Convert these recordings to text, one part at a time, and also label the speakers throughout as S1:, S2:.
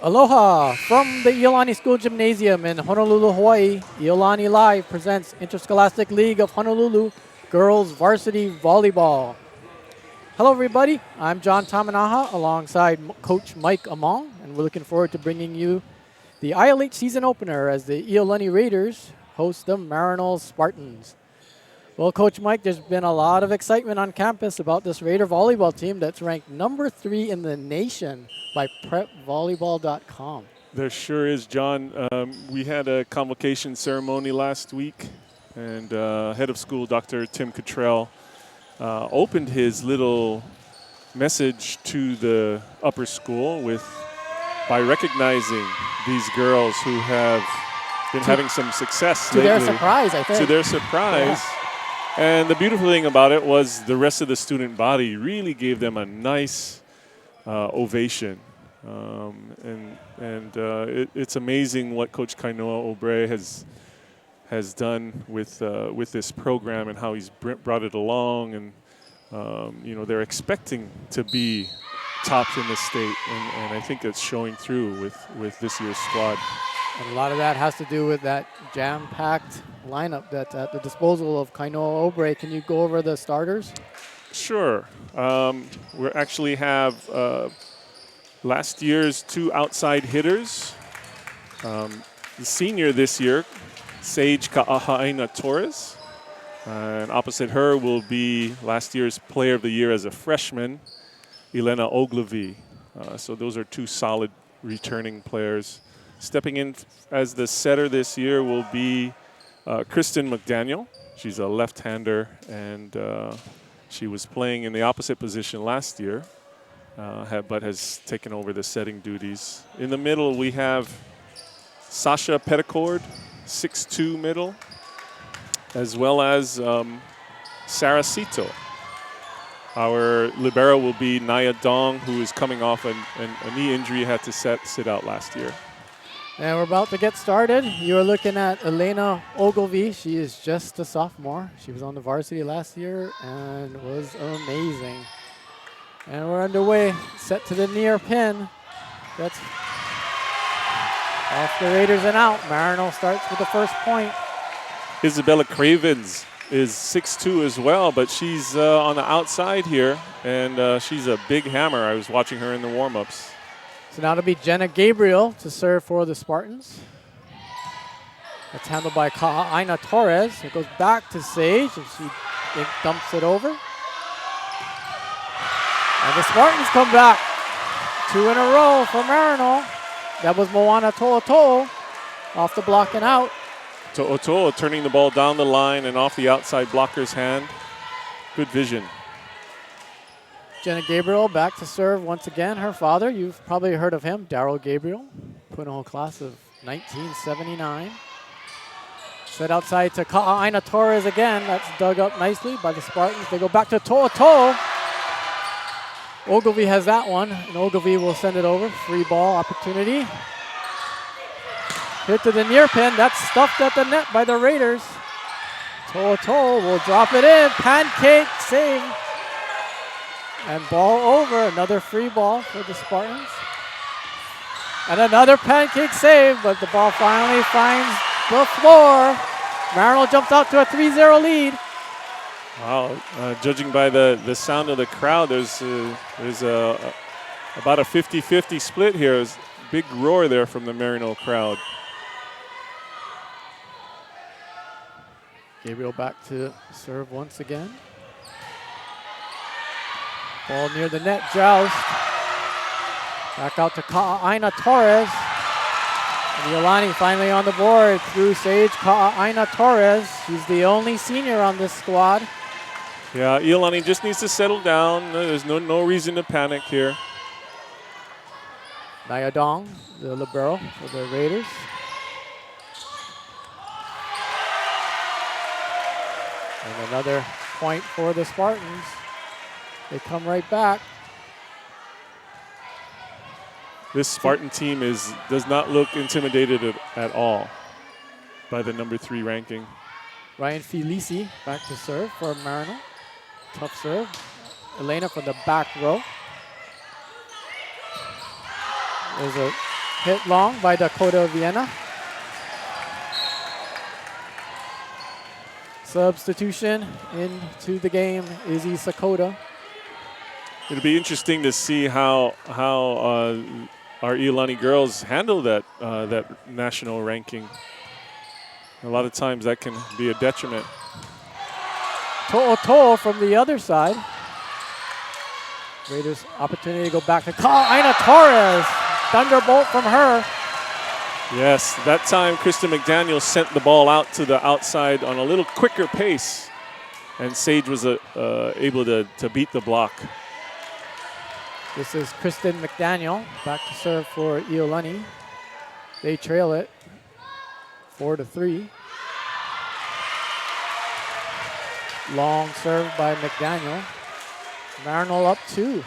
S1: Aloha! From the Iolani School Gymnasium in Honolulu, Hawaii, Iolani Live presents Interscholastic League of Honolulu Girls Varsity Volleyball. Hello everybody, I'm John Tamanaha alongside Coach Mike Among, and we're looking forward to bringing you the ILH season opener as the Iolani Raiders host the Maryknoll Spartans. Well, Coach Mike, there's been a lot of excitement on campus about this Raider volleyball team that's ranked number 3 in the nation by prepvolleyball.com.
S2: There sure is, John. We had a convocation ceremony last week, and head of school, Dr. Tim Cottrell, opened his little message to the upper school by recognizing these girls who have been having some success lately.
S1: To their surprise, I think.
S2: To their surprise. Yeah. And the beautiful thing about it was the rest of the student body really gave them a nice ovation. It's amazing what Coach Kainoa Obre has done with this program and how he's brought it along. And they're expecting to be tops in the state, and I think it's showing through with this year's squad.
S1: And a lot of that has to do with that jam-packed lineup that's at the disposal of Kainoa Obre. Can you go over the starters?
S2: Sure. We actually have last year's 2 outside hitters. The senior this year, Sage Ka'ahaina Torres. And opposite her will be last year's Player of the Year as a freshman, Elena Ogilvie. So those are 2 solid returning players. Stepping in as the setter this year will be Kristen McDaniel. She's a left-hander, and she was playing in the opposite position last year, but has taken over the setting duties. In the middle, we have Sasha Petticord, 6'2" middle, as well as Sarah Sito. Our libero will be Naya Dong, who is coming off a knee injury, had to sit out last year.
S1: And we're about to get started. You're looking at Elena Ogilvie. She is just a sophomore. She was on the varsity last year and was amazing. And we're underway, set to the near pin. That's off the Raiders and out. Maryknoll starts with the first point.
S2: Isabella Cravens is 6'2" as well, but she's on the outside here, and she's a big hammer. I was watching her in the warm-ups.
S1: So now it'll be Jenna Gabriel to serve for the Spartans. That's handled by Ka'aina Torres. It goes back to Sage, and she dumps it over. And the Spartans come back. 2 in a row for Maryknoll. That was Moana To'oto'o off the block and out.
S2: To'oto'o turning the ball down the line and off the outside blocker's hand. Good vision.
S1: Jenna Gabriel back to serve once again. Her father, you've probably heard of him, Darryl Gabriel, Punahou class of 1979. Set outside to Ka'aina Torres again. That's dug up nicely by the Spartans. They go back to To'oto'o. Ogilvie has that one, and Ogilvie will send it over. Free ball opportunity. Hit to the near pin. That's stuffed at the net by the Raiders. To'oto'o will drop it in. Pancake save. And ball over, another free ball for the Spartans. And another pancake save, but the ball finally finds the floor. Maryknoll jumps out to a 3-0 lead.
S2: Wow, judging by the sound of the crowd, there's about a 50-50 split here. There's a big roar there from the Maryknoll crowd.
S1: Gabriel back to serve once again. Ball near the net, joust. Back out to Ka'aina Torres. And Iolani finally on the board through Sage Ka'aina Torres. She's the only senior on this squad.
S2: Yeah, Iolani just needs to settle down. There's no reason to panic here.
S1: Naya Dong, the libero for the Raiders. And another point for the Spartans. They come right back.
S2: This Spartan team does not look intimidated at all by the number 3 ranking.
S1: Ryan Felici back to serve for Maryknoll. Tough serve. Elena from the back row. There's a Hit long by Dakota Vienna. Substitution into the game, Izzy Sakota.
S2: It'll be interesting to see how our Iolani girls handle that national ranking. A lot of times that can be a detriment.
S1: To'oto'o from the other side. Raiders opportunity to go back to Aina Torres. Thunderbolt from her.
S2: Yes, that time Krista McDaniel sent the ball out to the outside on a little quicker pace, and Sage was able to beat the block.
S1: This is Kristen McDaniel back to serve for Iolani. They trail it 4-3. Long serve by McDaniel. Maryknoll up 2.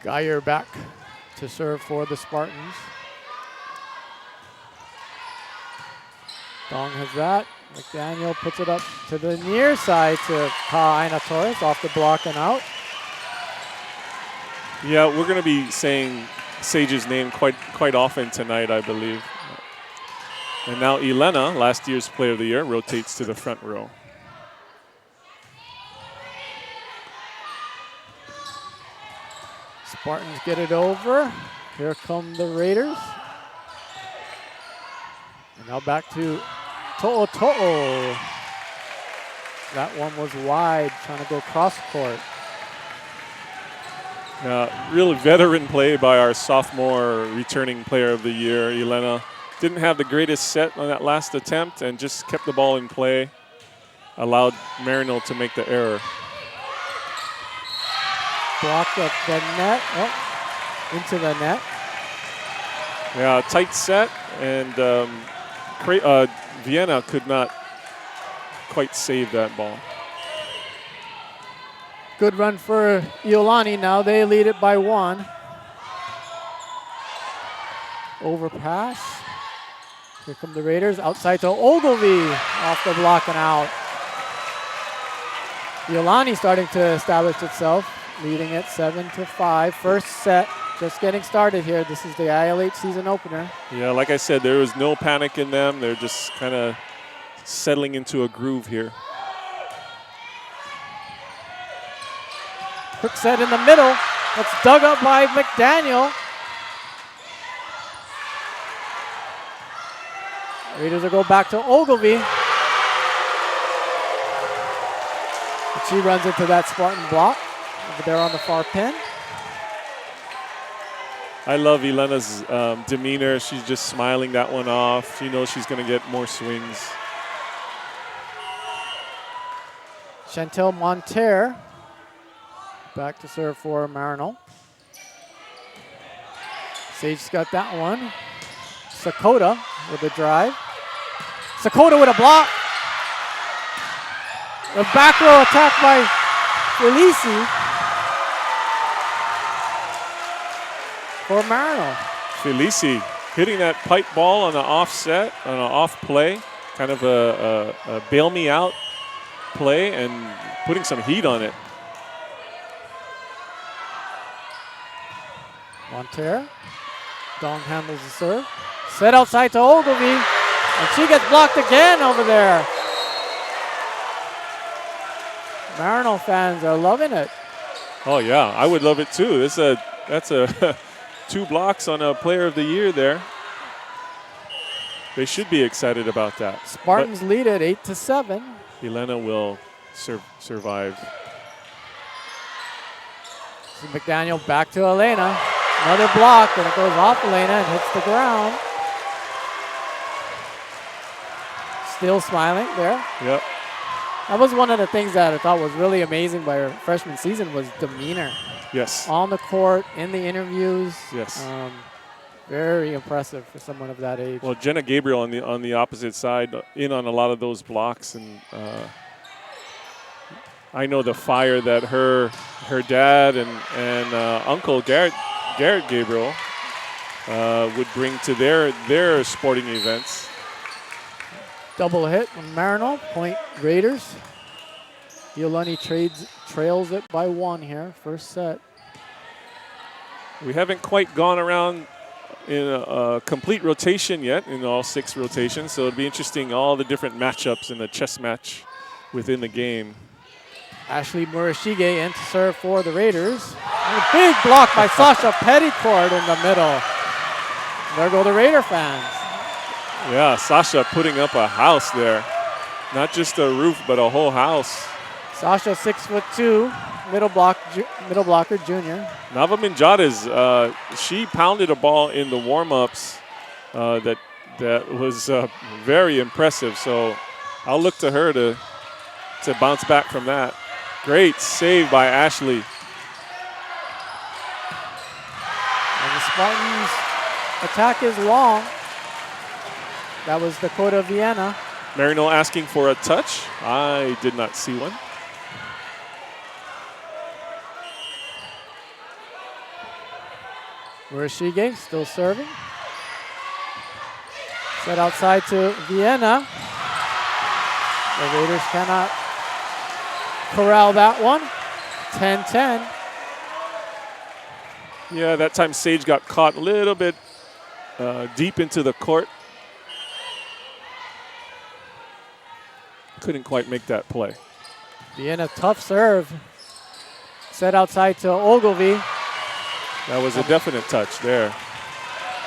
S1: Geyer back to serve for the Spartans. Dong has that. McDaniel puts it up to the near side to Aina Torres off the block and out.
S2: Yeah, we're going to be saying Sage's name quite often tonight, I believe. And now Elena, last year's Player of the Year, rotates to the front row.
S1: Spartans get it over. Here come the Raiders. And now back to To'oto'o. That one was wide, trying to go cross court.
S2: Really veteran play by our sophomore returning Player of the Year, Elena. Didn't have the greatest set on that last attempt and just kept the ball in play. Allowed Maryknoll to make the error.
S1: Blocked up the net, into the net.
S2: Yeah, tight set, and Vienna could not quite save that ball.
S1: Good run for Iolani. Now they lead it by 1. Overpass. Here come the Raiders. Outside to Ogilvy. Off the block and out. Iolani starting to establish itself, leading it 7-5. First set just getting started here. This is the ILH season opener.
S2: Yeah, like I said, there was no panic in them. They're just kind of settling into a groove here.
S1: Quick set in the middle. That's dug up by McDaniel. Raiders will go back to Ogilvy. And she runs into that Spartan block over there on the far pin.
S2: I love Elena's demeanor. She's just smiling that one off. She knows she's going to get more swings.
S1: Chantel Monterre back to serve for Maryknoll. Sage's got that one. Sakota with a drive. Sakota with a block. The back row attack by Felici for Maryknoll.
S2: Felici hitting that pipe ball on an offset, on an off play, kind of a bail me out play, and putting some heat on it.
S1: Monterre. Dong handles the serve. Set outside to Ogilvy. And she gets blocked again over there. Maryknoll fans are loving it.
S2: Oh yeah, I would love it too. That's a 2 blocks on a Player of the Year there. They should be excited about that.
S1: Spartans lead it 8-7.
S2: Elena will survive.
S1: So McDaniel back to Elena. Another block, and it goes off Elena and hits the ground. Still smiling there.
S2: Yep.
S1: That was one of the things that I thought was really amazing by her freshman season was demeanor.
S2: Yes.
S1: On the court, in the interviews.
S2: Yes.
S1: Very impressive for someone of that age.
S2: Well, Jenna Gabriel on the opposite side, in on a lot of those blocks, and I know the fire that her dad and uncle Garrett Gabriel would bring to their sporting events.
S1: Double hit from Maryknoll, point Raiders. Iolani trails it by 1 here, first set.
S2: We haven't quite gone around in a complete rotation yet, in all 6 rotations, so it'll be interesting, all the different matchups in the chess match within the game.
S1: Ashley Murashige in to serve for the Raiders. And a big block by Sasha Petticourt in the middle. There go the Raider fans.
S2: Yeah, Sasha putting up a house there. Not just a roof, but a whole house.
S1: Sasha, 6'2", middle blocker junior.
S2: Nava Minjades, she pounded a ball in the warm-ups that was very impressive. So I'll look to her to bounce back from that. Great save by Ashley.
S1: And the Spartans' attack is long. That was Dakota Vienna.
S2: Maryknoll asking for a touch. I did not see one.
S1: Murashige still serving. Set outside to Vienna. The Raiders cannot corral that one. 10-10.
S2: Yeah, that time Sage got caught a little bit deep into the court. Couldn't quite make that play.
S1: Vienna, tough serve. Set outside to Ogilvy.
S2: That was a definite touch there.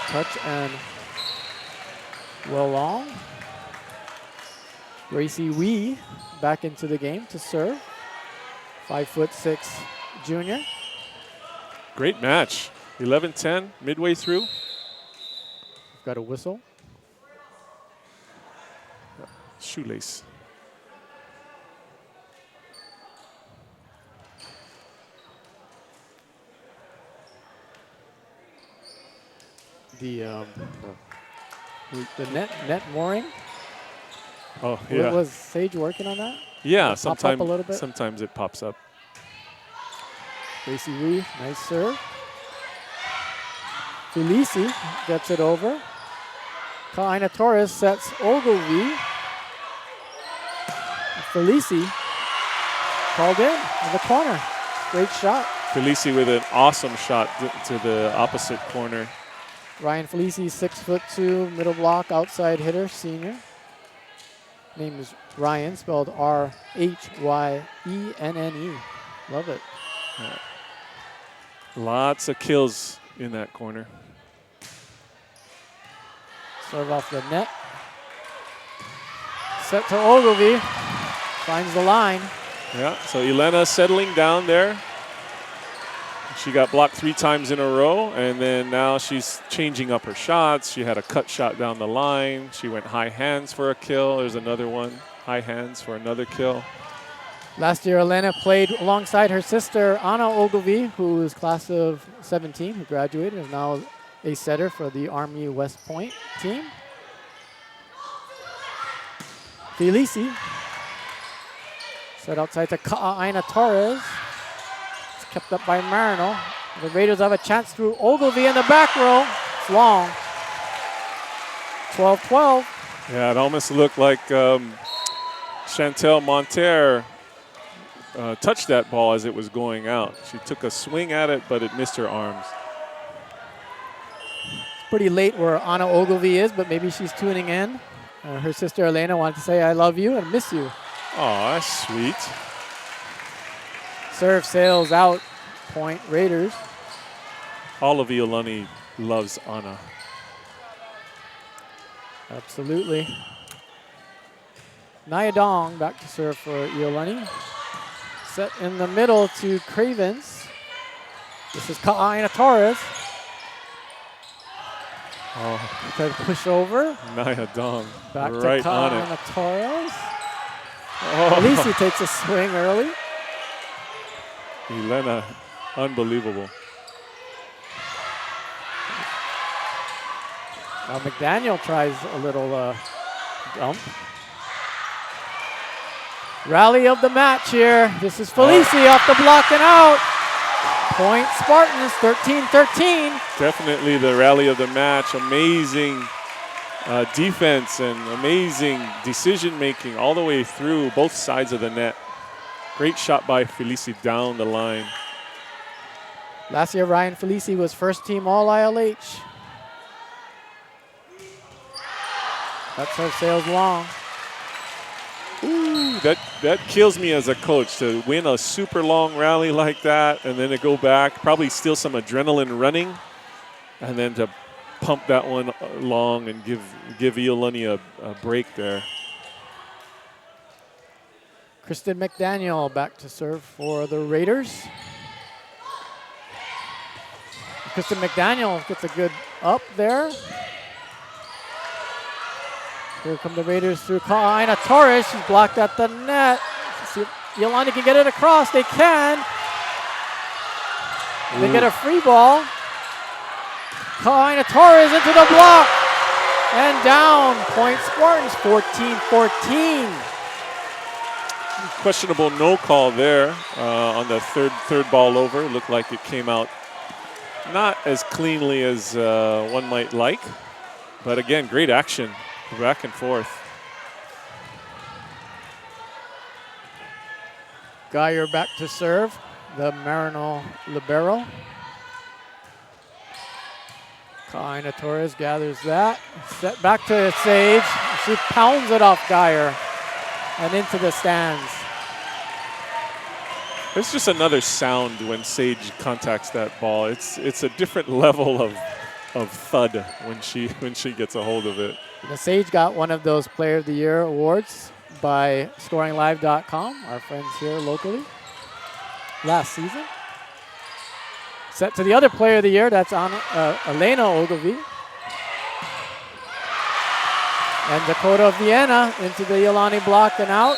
S1: Touch and well long. Gracie Wee back into the game to serve. 5'6" junior.
S2: Great match. 11-10 midway through.
S1: Got a whistle.
S2: Shoelace.
S1: The net mooring.
S2: Oh, yeah.
S1: Was Sage working on that?
S2: Yeah,
S1: Sometimes a little bit.
S2: Sometimes it pops up.
S1: Gracie Wee, nice serve. Felici gets it over. Kaina Torres sets Ogilvy. Felici called in the corner. Great shot.
S2: Felici with an awesome shot to the opposite corner.
S1: Ryan Felici, 6'2", middle block, outside hitter, senior. Name is Ryan, spelled R-H-Y-E-N-N-E. Love it.
S2: Yeah. Lots of kills in that corner.
S1: Serve off the net. Set to Ogilvy. Finds the line.
S2: Yeah, so Elena settling down there. She got blocked 3 times in a row, and then now she's changing up her shots. She had a cut shot down the line. She went high hands for a kill. There's another one. High hands for another kill.
S1: Last year, Elena played alongside her sister, Anna Ogilvy, who is class of 17, who graduated, is now a setter for the Army West Point team. Felici. Set outside to Ka'aina Torres. It's kept up by Maryknoll. The Raiders have a chance through Ogilvy in the back row. It's long. 12-12.
S2: Yeah, it almost looked like Chantel Monterre touched that ball as it was going out. She took a swing at it, but it missed her arms.
S1: It's pretty late where Anna Ogilvy is, but maybe she's tuning in. Her sister Elena wanted to say, I love you and miss you.
S2: Oh, that's sweet.
S1: Serve sails out, point Raiders.
S2: All of Iolani loves Anna.
S1: Absolutely. Nia Dong back to serve for Iolani. Set in the middle to Cravens. This is Ka'aina Torres.
S2: Oh,
S1: Tried to push over.
S2: Nia Dong
S1: Back
S2: right
S1: to
S2: on
S1: Ka'aina
S2: it.
S1: Torres.
S2: Oh.
S1: Felici takes a swing early.
S2: Elena, unbelievable.
S1: Now McDaniel tries a little dump. Rally of the match here. This is Felici off the block and out. Point Spartans, 13-13.
S2: Definitely the rally of the match. Amazing defense and amazing decision making all the way through both sides of the net. Great shot by Felici down the line.
S1: Last year, Ryan Felici was first team all ILH. That's her sails long.
S2: Ooh, that kills me as a coach to win a super long rally like that and then to go back, probably still some adrenaline running, and then to pump that one long and give Iolani a break there.
S1: Kristen McDaniel back to serve for the Raiders. Kristen McDaniel gets a good up there. Here come the Raiders through Kaina Torres. She's blocked at the net. Let's see if Iolani can get it across. They can. Ooh. They get a free ball. Kaina Torres into the block. And down. Point Spartans, 14-14.
S2: Questionable no call there on the third ball over. It looked like it came out not as cleanly as one might like. But again, great action. Back and forth.
S1: Geyer back to serve, the Maryknoll libero. Kaina Torres gathers that. Set back to Sage. She pounds it off Geyer and into the stands.
S2: There's just another sound when Sage contacts that ball. It's a different level of thud when she gets a hold of it.
S1: The Sage got one of those Player of the Year awards by scoringlive.com, our friends here locally, last season. Set to the other Player of the Year, that's on Elena Ogilvie. And Dakota Vienna into the Iolani block and out.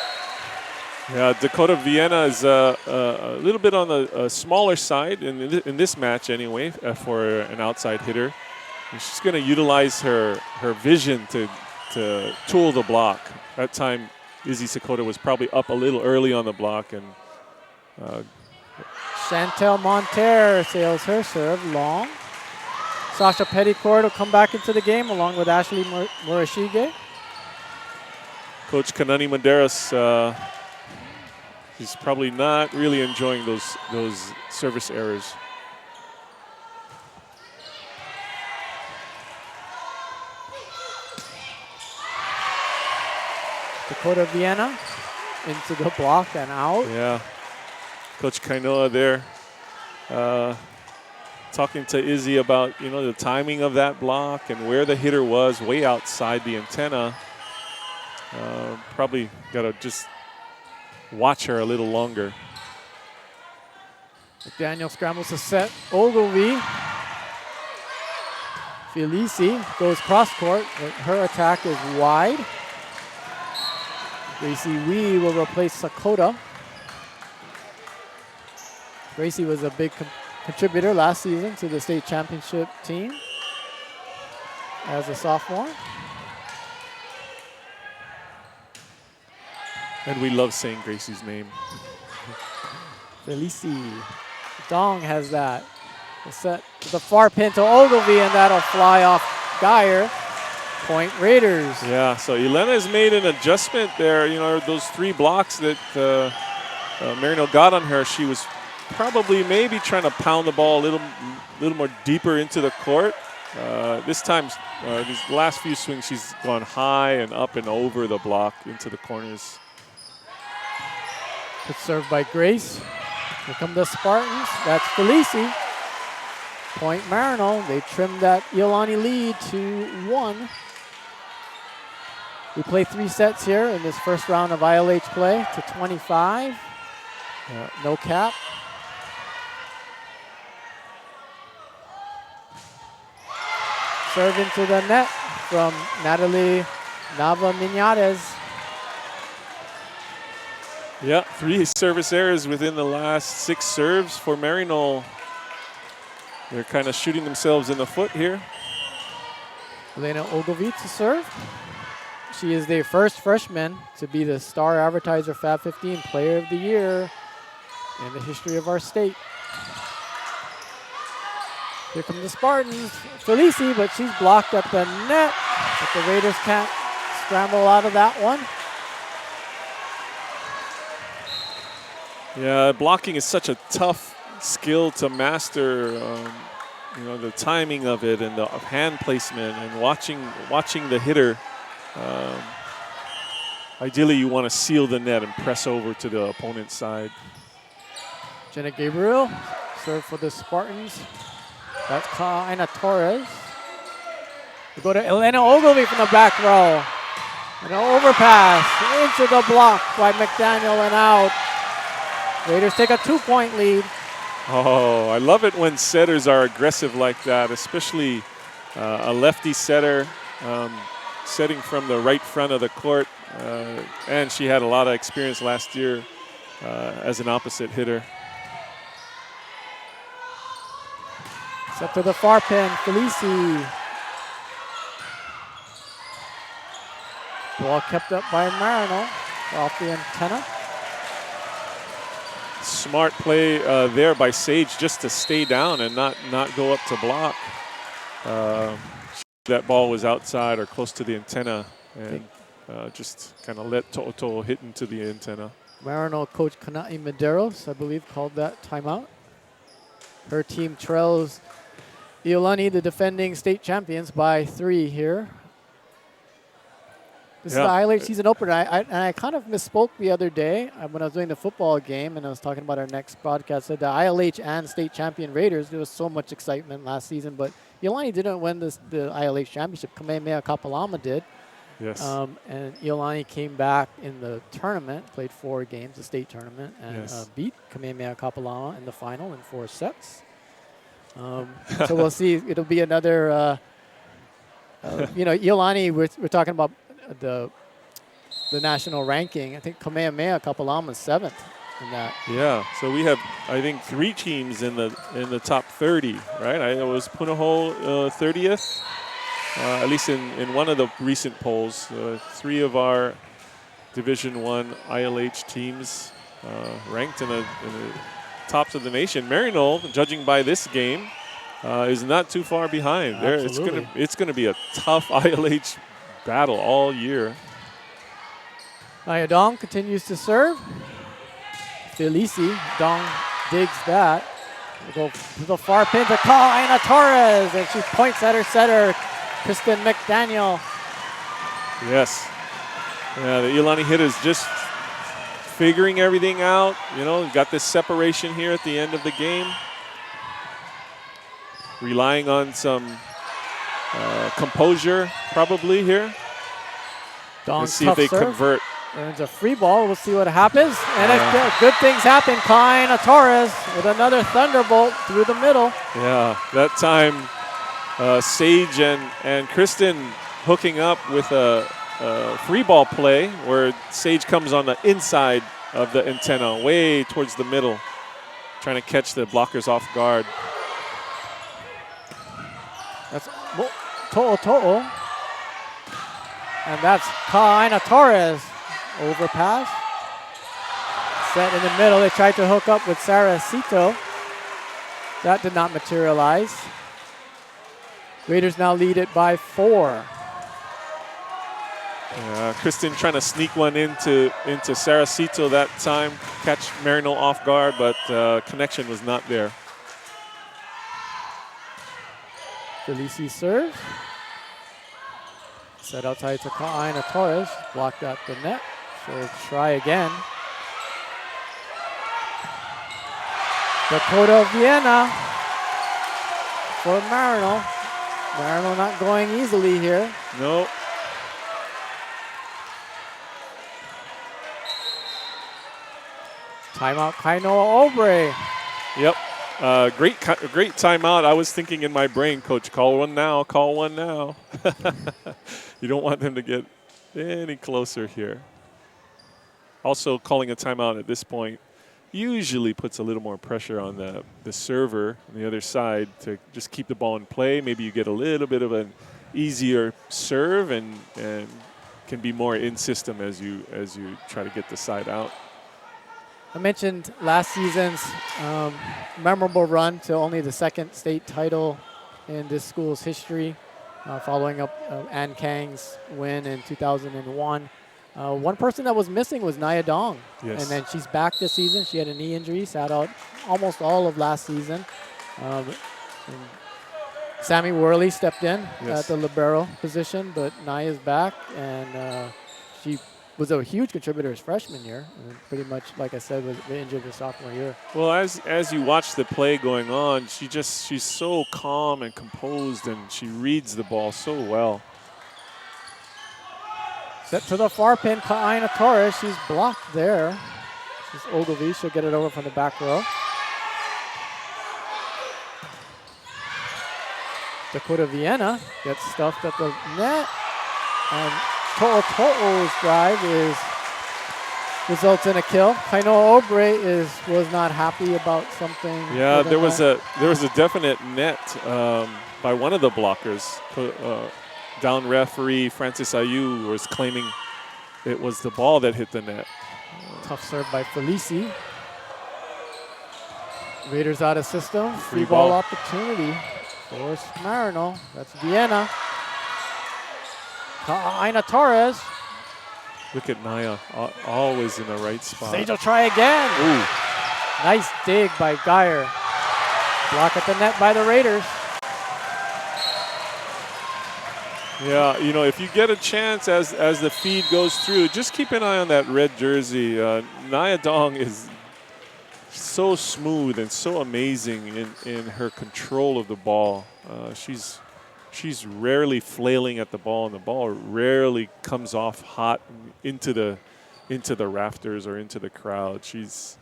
S2: Yeah, Dakota Vienna is a little bit on the smaller side in this match anyway for an outside hitter. And she's going to utilize her vision to tool the block. That time, Izzy Sakota was probably up a little early on the block. And
S1: Chantel Monterre sails her serve long. Sasha Petticourt will come back into the game along with Ashley Murashige.
S2: Coach Kanani Maderas, he's probably not really enjoying those service errors.
S1: Dakota Vienna into the block and out.
S2: Yeah, Coach Kainoa there talking to Izzy about the timing of that block and where the hitter was, way outside the antenna. Probably got to just watch her a little longer.
S1: McDaniel scrambles to set Ogilvie. Felici goes cross court, but her attack is wide. Gracie Wee will replace Sakota. Gracie was a big contributor last season to the state championship team as a sophomore.
S2: And we love saying Gracie's name.
S1: Felici. Dong has that. The set to the far pin to Ogilvie, and that'll fly off Geyer. Point Raiders.
S2: Yeah, so Elena has made an adjustment there. Those three blocks that Maryknoll got on her, she was probably maybe trying to pound the ball a little more deeper into the court. This time, these last few swings, she's gone high and up and over the block into the corners.
S1: Good serve by Grace. Here come the Spartans. That's Felici. Point Maryknoll. They trimmed that Iolani lead to 1. We play 3 sets here in this first round of ILH play to 25. No cap. Serve into the net from Natalie Nava-Mignades.
S2: Yeah, 3 service errors within the last 6 serves for Maryknoll. They're kind of shooting themselves in the foot here.
S1: Elena Ogilvie to serve. She is the first freshman to be the Star Advertiser Fab 15 Player of the Year in the history of our state. Here come the Spartans. Felici, but she's blocked at the net. But the Raiders can't scramble out of that one.
S2: Yeah, blocking is such a tough skill to master. You know, the timing of it and the hand placement and watching the hitter. Ideally, you want to seal the net and press over to the opponent's side.
S1: Jenna Gabriel, serve for the Spartans. That's Kaina Torres. We go to Elena Ogilvie from the back row. An overpass into the block by McDaniel and out. Raiders take a 2-point lead.
S2: Oh, I love it when setters are aggressive like that, especially a lefty setter setting from the right front of the court. And she had a lot of experience last year as an opposite hitter.
S1: Set to the far pin, Felici. Ball kept up by Maryknoll off the antenna.
S2: Smart play there by Sage just to stay down and not go up to block. That ball was outside or close to the antenna and just kind of let To'o hit into the antenna.
S1: Maryknoll coach Kana'i Medeiros, I believe, called that timeout. Her team trails Iolani, the defending state champions, by 3 here. This is the ILH season opener. I kind of misspoke the other day when I was doing the football game and I was talking about our next broadcast. I said the ILH and state champion Raiders, there was so much excitement last season, but Iolani didn't win the ILH championship. Kamehameha Kapalama did.
S2: Yes.
S1: And Iolani came back in the tournament, played 4 games, the state tournament, and beat Kamehameha Kapalama in the final in 4 sets. So we'll see. It'll be another, you know, Iolani, we're talking about the national ranking. I think Kamehameha Kapalama is 7th in that.
S2: Yeah, so we have, I think, 3 teams in the top 30, right? I was Punahou 30th, at least in one of the recent polls. 3 of our Division I ILH teams ranked in the tops of the nation. Maryknoll, judging by this game, is not too far behind. It's gonna be a tough ILH battle all year.
S1: Naya Dong continues to serve. Felici, Dong digs that. We'll go to the far pin to Kaina Torres, and she points at her setter, Kristen McDaniel.
S2: Yes. Yeah, the Iolani hitters just figuring everything out. You know, got this separation here at the end of the game. Relying on some composure probably here.
S1: Dong's
S2: Let's see if they convert.
S1: Earns a free ball. We'll see what happens. And good things happen. Kaina Torres with another thunderbolt through the middle.
S2: Yeah, that time Sage and Kristen hooking up with a free ball play where Sage comes on the inside of the antenna, way towards the middle, trying to catch the blockers off guard.
S1: That's To'o. And that's Kaina Torres. Overpass. Set in the middle. They tried to hook up with Sarah Sito. That did not materialize. Raiders now lead it by 4.
S2: Kristen trying to sneak one into Sarah Sito that time, catch Maryknoll off guard, but connection was not there.
S1: Felici serves. Set outside to Kaina Torres. Blocked at the net. She'll try again. Dakota Vienna for Maryknoll. Maryknoll not going easily here.
S2: No.
S1: Timeout, Kainoa Obre.
S2: Yep. Great timeout. I was thinking in my brain, Coach, call one now, call one now. You don't want them to get any closer here. Also, calling a timeout at this point usually puts a little more pressure on the server on the other side to just keep the ball in play. Maybe you get a little bit of an easier serve and can be more in system as you try to get the side out.
S1: I mentioned last season's memorable run to only the 2nd state title in this school's history, following up Ann Kang's win in 2001. One person that was missing was Nia Dong.
S2: Yes.
S1: And then she's back this season. She had a knee injury, sat out almost all of last season. And Sammy Worley stepped in at the libero position, but Nia's back, and she was a huge contributor his freshman year, and pretty much, like I said, was injured her sophomore year.
S2: Well, as you watch the play going on, she's so calm and composed, and she reads the ball so well.
S1: Set to the far pin, Kaina Torres. She's blocked there. She's Ogilvy. She'll get it over from the back row. Dakota Vienna gets stuffed at the net, and To'oto'o's drive results in a kill. Kainoa Obre was not happy about something.
S2: Yeah, there was a definite net by one of the blockers. Down referee Francis Ayu was claiming it was the ball that hit the net.
S1: Tough serve by Felici. Raiders out of system. Free ball opportunity for Maryknoll. That's Vienna. Aina Torres.
S2: Look at Naya, always in the right spot.
S1: Sage will try again.
S2: Ooh.
S1: Nice dig by Geyer. Block at the net by the Raiders.
S2: Yeah, you know, if you get a chance as the feed goes through, just keep an eye on that red jersey. Nia Dong is so smooth and so amazing in her control of the ball. She's rarely flailing at the ball, and the ball rarely comes off hot into the rafters or into the crowd. She's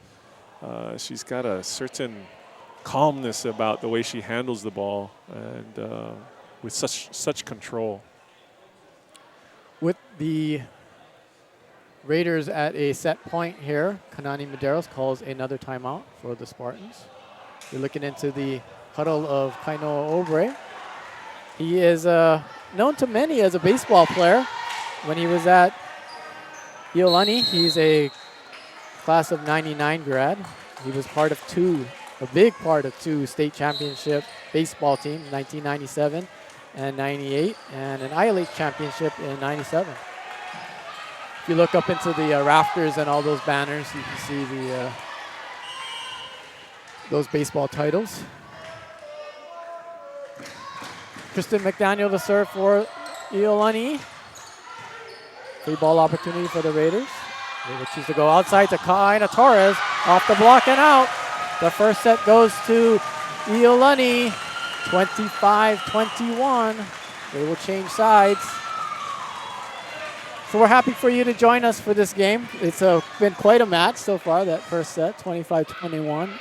S2: got a certain calmness about the way she handles the ball, and with such control.
S1: With the Raiders at a set point here, Kanani Medeiros calls another timeout for the Spartans. You're looking into the huddle of Kainoa Obre. He is known to many as a baseball player. When he was at Iolani, he's a class of '99 grad. He was a big part of two state championship baseball teams, 1997 and 98, and an ILH championship in 97. If you look up into the rafters and all those banners, you can see those baseball titles. Kristen McDaniel to serve for Iolani. Free ball opportunity for the Raiders. They will choose to go outside to Kaina Torres. Off the block and out. The first set goes to Iolani. 25-21. They will change sides. So we're happy for you to join us for this game. It's been quite a match so far, that first set, 25-21.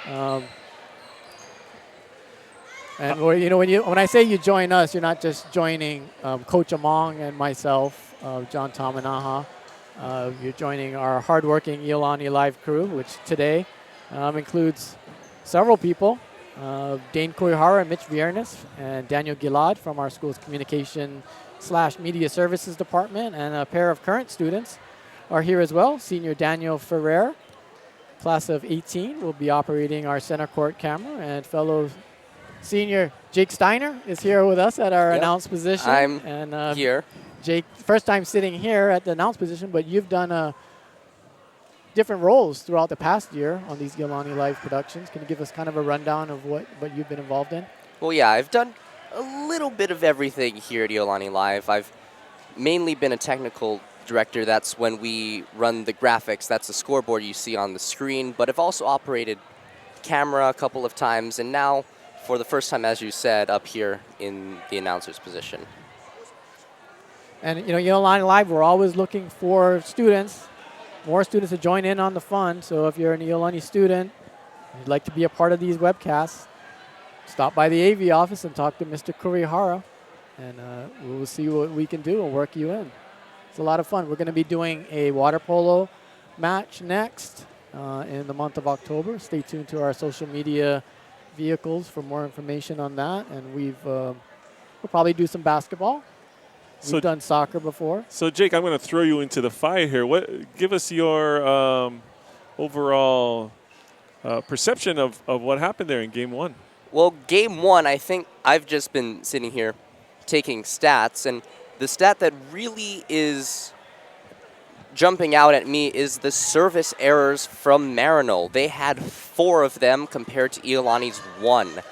S1: And when I say you join us, you're not just joining Coach Among and myself, John Tamanaha. You're joining our hardworking Iolani Live crew, which today includes several people. Dane Koihara, Mitch Viernes, and Daniel Gilad from our school's communication/media services department, and a pair of current students are here as well. Senior Daniel Ferrer, class of 18, will be operating our center court camera, and fellow senior Jake Steiner is here with us at our announce position.
S3: I'm here.
S1: Jake, first time sitting here at the announce position, but you've done different roles throughout the past year on these Iolani Live productions. Can you give us kind of a rundown of what you've been involved in?
S3: Well, yeah, I've done a little bit of everything here at Iolani Live. I've mainly been a technical director. That's when we run the graphics. That's the scoreboard you see on the screen. But I've also operated camera a couple of times, and now, for the first time, as you said, up here in the announcer's position.
S1: And, Iolani Live, we're always looking for more students to join in on the fun. So if you're an Iolani student, you'd like to be a part of these webcasts, stop by the AV office and talk to Mr. Kurihara, and we'll see what we can do and work you in. It's a lot of fun. We're going to be doing a water polo match next in the month of October. Stay tuned to our social media vehicles for more information on that. And we'll probably do some basketball. We've done soccer before.
S2: So, Jake, I'm going to throw you into the fire here. Give us your overall perception of what happened there in Game 1.
S3: Well, Game 1, I think I've just been sitting here taking stats, and the stat that really is jumping out at me is the service errors from Maryknoll. They had 4 of them compared to Iolani's 1.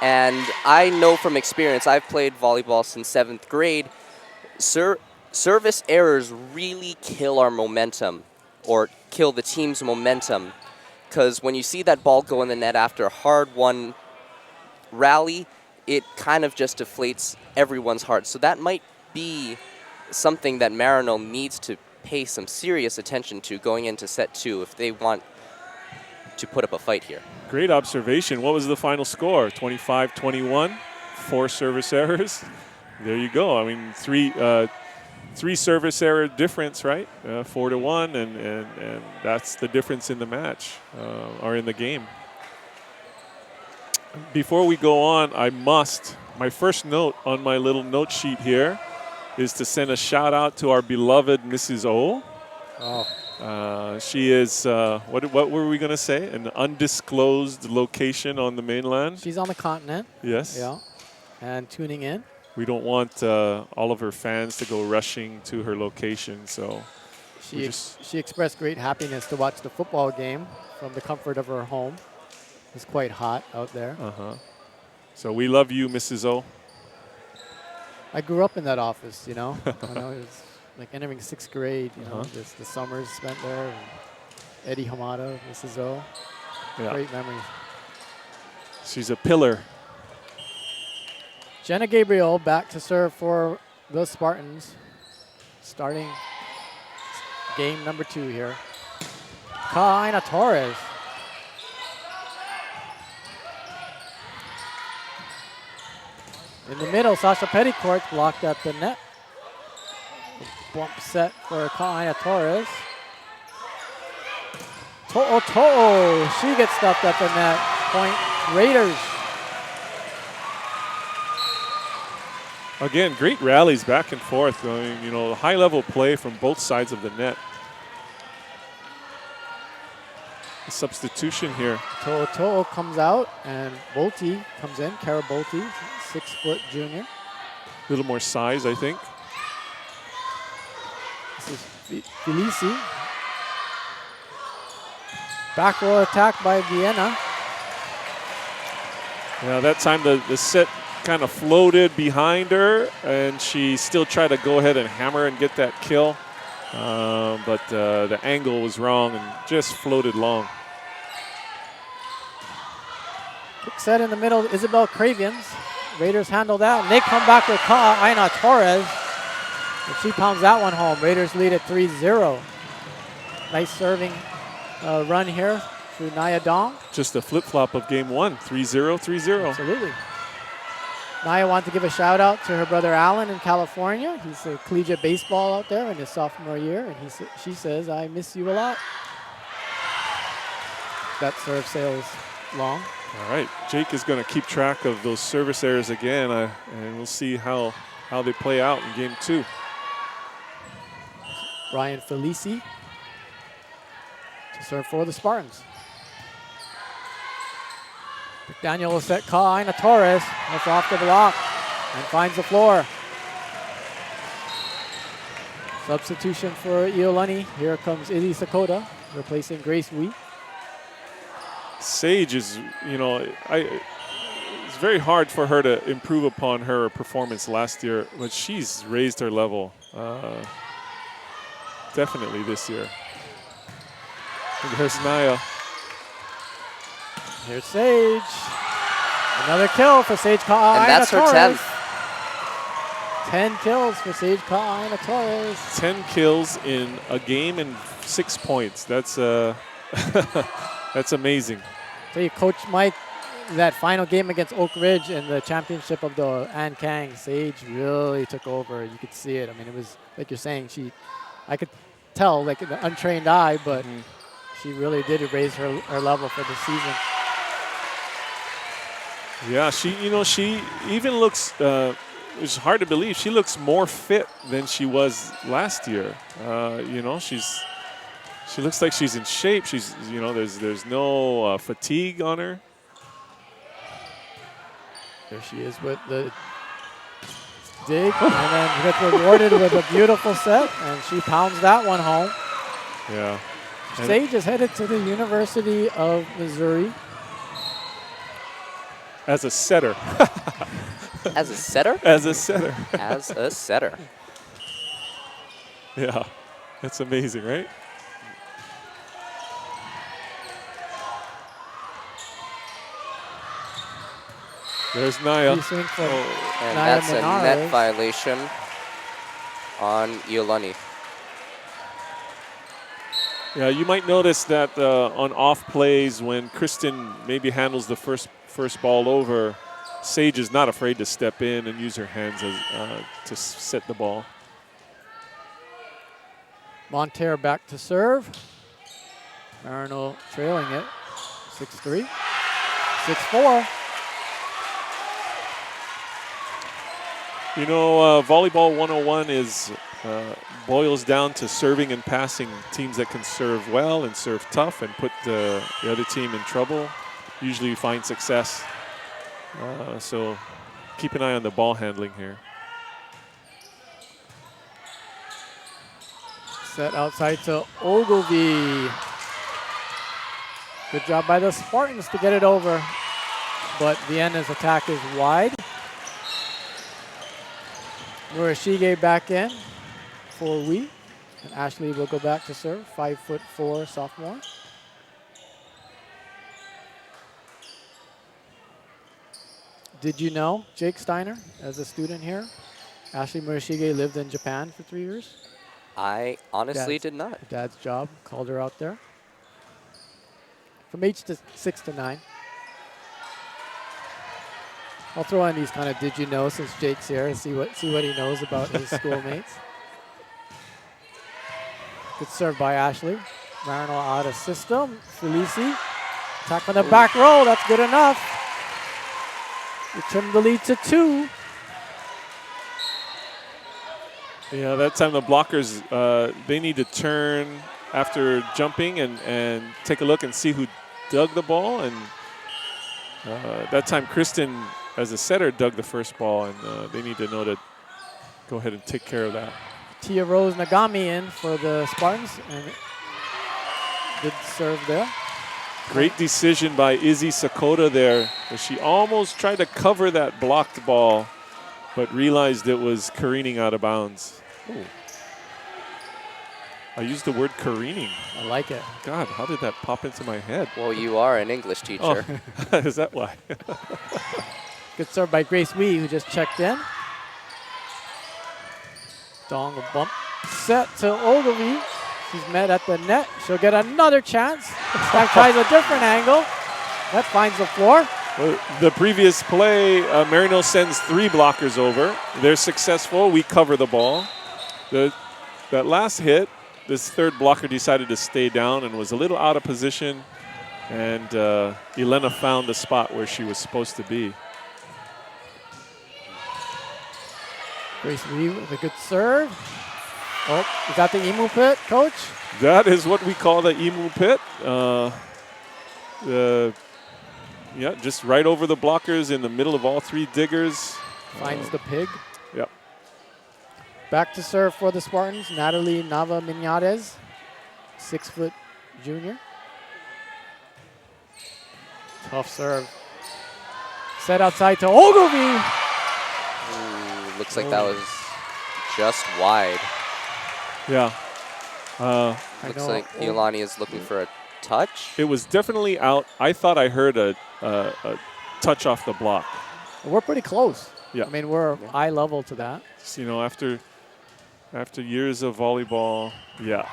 S3: And I know from experience, I've played volleyball since 7th grade, service errors really kill our momentum, or kill the team's momentum. Because when you see that ball go in the net after a hard-won rally, it kind of just deflates everyone's heart. So that might be something that Maryknoll needs to pay some serious attention to going into set 2 if they want to put up a fight here.
S2: Great observation. What was the final score? 25-21, 4 service errors. There you go. I mean, three service error difference, right? 4-1, and that's the difference in the match or in the game. Before we go on, my first note on my little note sheet here is to send a shout out to our beloved Mrs. O. She is, what were we going to say? An undisclosed location on the mainland.
S1: She's on the continent.
S2: Yes.
S1: Yeah. And tuning in.
S2: We don't want all of her fans to go rushing to her location, so
S1: she expressed great happiness to watch the football game from the comfort of her home. It's quite hot out there.
S2: So we love you, Mrs. O.
S1: I grew up in that office, you know. When I was like entering 6th grade, you know, just the summers spent there. And Eddie Hamada, Mrs. O.
S2: Yeah.
S1: Great memories.
S2: She's a pillar.
S1: Jenna Gabriel back to serve for the Spartans. Starting game number 2 here. Kaina Torres. In the middle, Sasha Petticourt blocked at the net. Bump set for Kaina Torres. To'o, she gets stuffed at the net. Point Raiders.
S2: Again, great rallies back and forth. I mean, you know, high-level play from both sides of the net. A substitution here.
S1: To'o comes out, and Bolte comes in. Kara Bolte, 6-foot junior.
S2: A little more size, I think.
S1: This is Felici. Back row attack by Vienna.
S2: Yeah, that time the set kind of floated behind her, and she still tried to go ahead and hammer and get that kill. But the angle was wrong and just floated long.
S1: Quick set in the middle, Isabel Cravians. Raiders handle that, and they come back with Aina Torres. And she pounds that one home. Raiders lead at 3-0. Nice serving run here through Naya Dong.
S2: Just a flip-flop of game 1, 3-0, 3-0.
S1: Absolutely. Naya wants to give a shout out to her brother Alan in California. He's a collegiate baseball out there in his sophomore year, and she says, "I miss you a lot." That serve sails long.
S2: All right, Jake is going to keep track of those service errors again, and we'll see how they play out in game 2.
S1: Ryan Felici to serve for the Spartans. McDaniel will set Kaina Torres. That's off the block and finds the floor. Substitution for Iolani. Here comes Izzy Sakota replacing Grace Wee.
S2: Sage is, you know, it's very hard for her to improve upon her performance last year, but she's raised her level definitely this year. And there's Naya.
S1: Here's Sage. Another kill for Sage Kaina
S3: And that's her
S1: Torres.
S3: 10th.
S1: 10 kills for Sage Kaina Torres.
S2: 10 kills in a game and 6 points. That's that's amazing.
S1: So you, Coach Mike, that final game against Oak Ridge in the championship of the An Kang, Sage really took over. You could see it. I mean, it was like you're saying. I could tell, like the untrained eye, but she really did raise her level for the season.
S2: Yeah, she even looks. It's hard to believe she looks more fit than she was last year. She looks like she's in shape. There's no fatigue on her.
S1: There she is with the dig, and then gets rewarded with a beautiful set, and she pounds that one home.
S2: Yeah. And
S1: Sage is headed to the University of Missouri.
S2: as a setter.
S3: As a setter?
S2: As a setter.
S3: As a setter.
S2: Yeah. That's amazing, right? There's Naya.
S1: Free swing for
S3: And
S1: Naya
S3: that's a net
S1: Menares.
S3: violation on Iolani.
S2: Yeah, you might notice that on off plays when Kristen maybe handles the first ball over, Sage is not afraid to step in and use her hands to set the ball.
S1: Monteiro back to serve. Maryknoll trailing it. 6-3. 6-4.
S2: You know, Volleyball 101 is boils down to serving and passing teams that can serve well and serve tough and put the other team in trouble. Usually find success. So keep an eye on the ball handling here.
S1: Set outside to Ogilvy. Good job by the Spartans to get it over. But Vienna's attack is wide. Murashige back in for Wee. And Ashley will go back to serve. 5'4" sophomore. Did you know, Jake Steiner, as a student here, Ashley Murashige lived in Japan for 3 years?
S3: I honestly did not.
S1: Her dad's job called her out there. From age 6 to 9. I'll throw in these kind of did you know since Jake's here and see what he knows about his schoolmates. Good serve by Ashley. Maryknoll out of system. Felici. Attack on the back row. That's good enough. We trim the lead to 2.
S2: Yeah, that time the blockers, they need to turn after jumping and take a look and see who dug the ball. And that time Kristen, as a setter, dug the first ball, and they need to know to go ahead and take care of that.
S1: Tia Rose Nagami in for the Spartans. And good serve there.
S2: Great decision by Izzy Sakota there. She almost tried to cover that blocked ball, but realized it was careening out of bounds. Ooh. I used the word careening.
S1: I like it.
S2: God, how did that pop into my head?
S3: Well, you are an English teacher.
S2: Oh, is that why?
S1: Good serve by Grace Wee, who just checked in. Dong a bump. Set to Ogilvy. She's met at the net. She'll get another chance. This time tries a different angle. That finds the floor.
S2: Well, the previous play, Maryknoll sends 3 blockers over. They're successful. We cover the ball. That last hit, this third blocker decided to stay down and was a little out of position. And Elena found the spot where she was supposed to be.
S1: Grace Wee with a good serve. Oh, is that the emu pit, coach?
S2: That is what we call the emu pit. Yeah, just right over the blockers in the middle of all 3 diggers.
S1: Finds the pig.
S2: Yep.
S1: Back to serve for the Spartans, Natalie Nava Minades, 6-foot junior. Tough serve. Set outside to Ogilvy.
S3: Ooh, looks like that was just wide.
S2: Yeah.
S3: Looks like Iolani is looking for a touch.
S2: It was definitely out. I thought I heard a touch off the block.
S1: We're pretty close.
S2: Yeah.
S1: I mean, we're eye level to that.
S2: So, you know, after years of volleyball, yeah.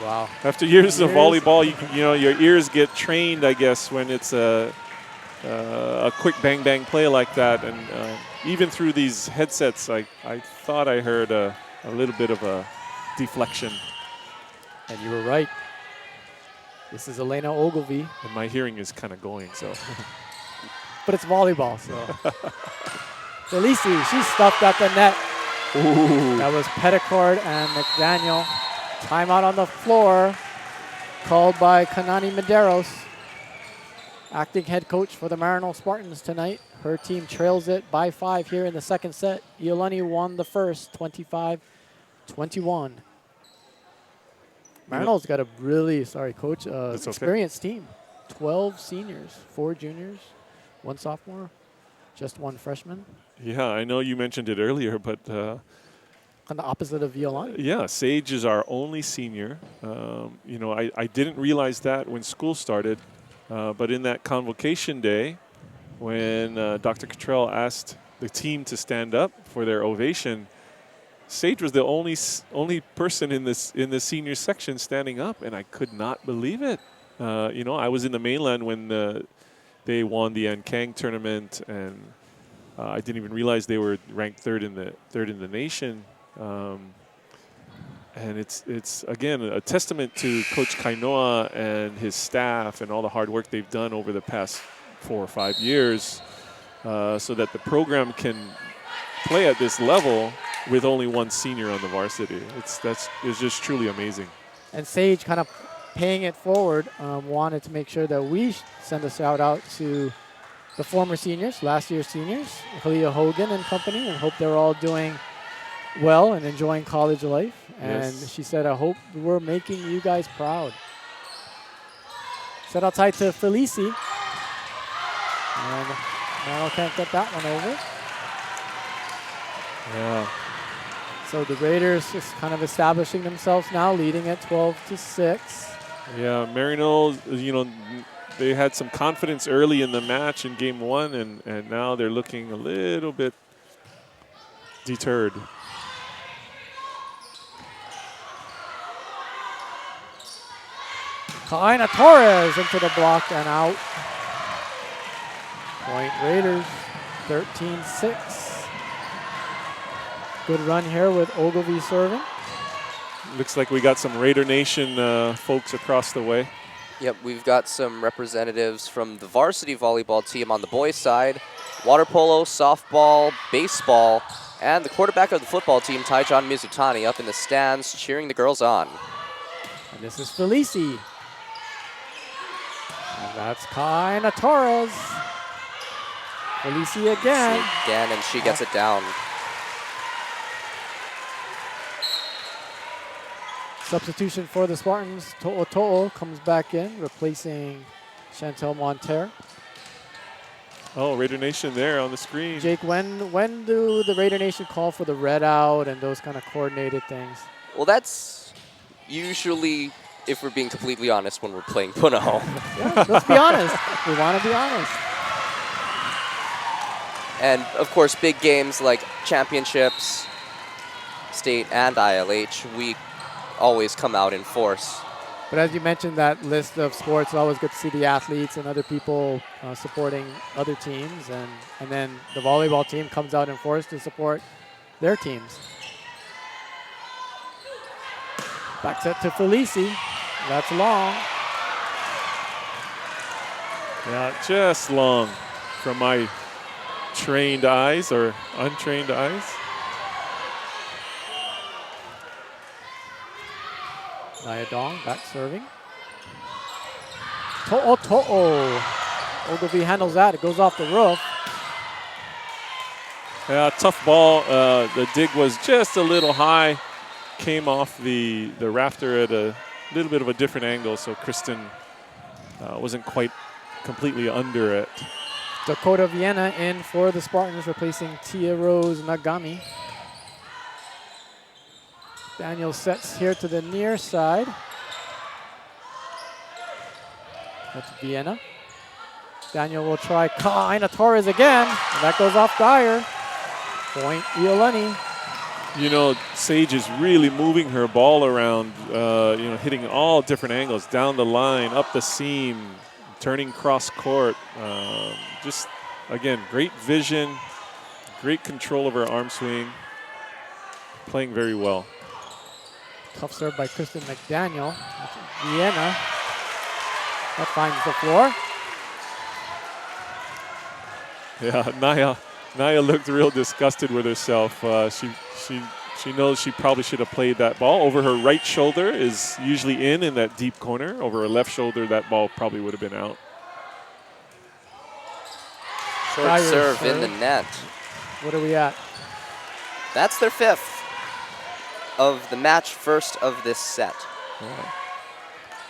S1: Wow.
S2: After years of volleyball, you know, your ears get trained, I guess, when it's a quick bang bang play like that. And even through these headsets, I thought I heard a little bit of a deflection.
S1: And you were right. This is Elena Ogilvy.
S2: And my hearing is kind of going, so.
S1: But it's volleyball, so. Felici, she's stuffed at the net.
S2: Ooh.
S1: That was Petticord and McDaniel. Timeout on the floor, called by Kanani Medeiros, acting head coach for the Maryknoll Spartans tonight. Her team trails it by 5 here in the second set. Iolani won the first, 25-21. Maryknoll's got a really, sorry, coach,
S2: That's okay.
S1: experienced team. 12 seniors, 4 juniors, 1 sophomore, just 1 freshman.
S2: Yeah, I know you mentioned it earlier, but
S1: On the opposite of Iolani.
S2: yeah, Sage is our only senior. You know, I didn't realize that when school started, but in that convocation day, when Dr. Cottrell asked the team to stand up for their ovation, Sage was the only person in the senior section standing up, and I could not believe it. You know, I was in the mainland when they won the Ankang tournament, and I didn't even realize they were ranked third in the nation. And it's again a testament to Coach Kainoa and his staff and all the hard work they've done over the past 4 or 5 years, so that the program can play at this level with only 1 senior on the varsity. It's just truly amazing.
S1: And Sage kind of paying it forward, wanted to make sure that we send a shout out to the former seniors, last year's seniors, Kalia Hogan and company, and hope they're all doing well and enjoying college life. And
S2: Yes.
S1: she said, I hope we're making you guys proud. Set outside to Felici. And Maryknoll can't get that one over.
S2: Yeah.
S1: So the Raiders just kind of establishing themselves now, leading at 12-6.
S2: Yeah, Maryknoll, you know, they had some confidence early in the match in game 1, and now they're looking a little bit deterred.
S1: Kaina Torres into the block and out. Point Raiders, 13-6. Good run here with Ogilvy serving.
S2: Looks like we got some Raider Nation folks across the way.
S3: Yep, we've got some representatives from the varsity volleyball team on the boys' side, water polo, softball, baseball, and the quarterback of the football team, Taijon Mizutani, up in the stands cheering the girls on.
S1: And this is Felici. And that's Kaina Torres. Felici again.
S3: Again, and she gets it down.
S1: Substitution for the Spartans. To'o comes back in, replacing Chantel Monterre.
S2: Oh, Raider Nation there on the screen.
S1: Jake, when do the Raider Nation call for the red out and those kind of coordinated things?
S3: Well, that's usually, if we're being completely honest, when we're playing Punahou.
S1: Yeah, let's be honest. We want to be honest.
S3: And, of course, big games like championships, state and ILH, we always come out in force.
S1: But as you mentioned, that list of sports, it's always good to see the athletes and other people supporting other teams. And then the volleyball team comes out in force to support their teams. Back set to Felici. That's long.
S2: Yeah, just long from my trained eyes or untrained eyes.
S1: Nia Dong back serving. To'o. Ogilvy handles that. It goes off the roof.
S2: Yeah, tough ball. The dig was just a little high. Came off the rafter at a little bit of a different angle, so Kristen wasn't quite completely under it.
S1: Dakota Vienna in for the Spartans, replacing Tia Rose Nagami. Daniel sets here to the near side. That's Vienna. Daniel will try Kaina Torres again, and that goes off Dyer. Point Iolani.
S2: You know, Sage is really moving her ball around, you know, hitting all different angles, down the line, up the seam, turning cross court. Just, again, great vision, great control of her arm swing, playing very well.
S1: Tough serve by Kristen McDaniel. That's Vienna. That finds the floor.
S2: Yeah, Naya looked real disgusted with herself. She knows she probably should have played that ball. Over her right shoulder is usually in that deep corner. Over her left shoulder, that ball probably would have been out.
S3: Short
S1: Dyer's
S3: serve in the net.
S1: What are we at?
S3: That's their 5th of the match, first of this set.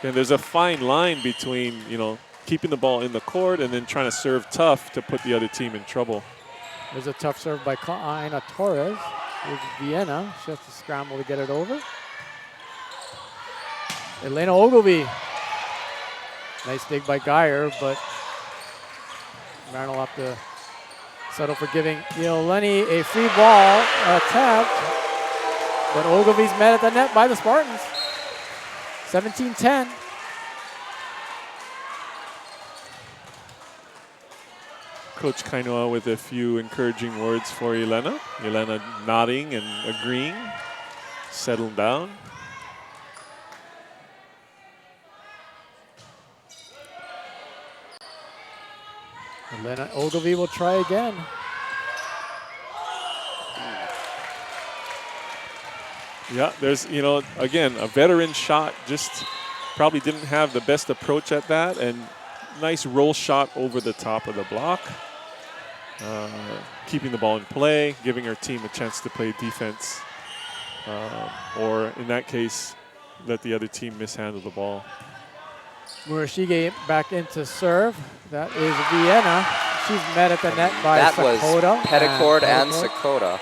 S2: And there's a fine line between, keeping the ball in the court and then trying to serve tough to put the other team in trouble.
S1: There's a tough serve by Aina Torres. Here's Vienna. She has to scramble to get it over. Elena Ogilvy. Nice dig by Geyer, but Maryknoll will have to settle for giving Iolani a free ball attempt. But Ogilvy's met at the net by the Spartans. 17-10.
S2: Coach Kainoa with a few encouraging words for Elena. Elena nodding and agreeing, settling down.
S1: Elena Ogilvy will try again.
S2: Yeah, there's, again, a veteran shot, just probably didn't have the best approach at that, and nice roll shot over the top of the block. Keeping the ball in play, giving her team a chance to play defense, or in that case, let the other team mishandle the ball.
S1: Murashige back into serve. That is Vienna. She's met at the net by
S3: That
S1: Sakota.
S3: was Petticord and Sakota.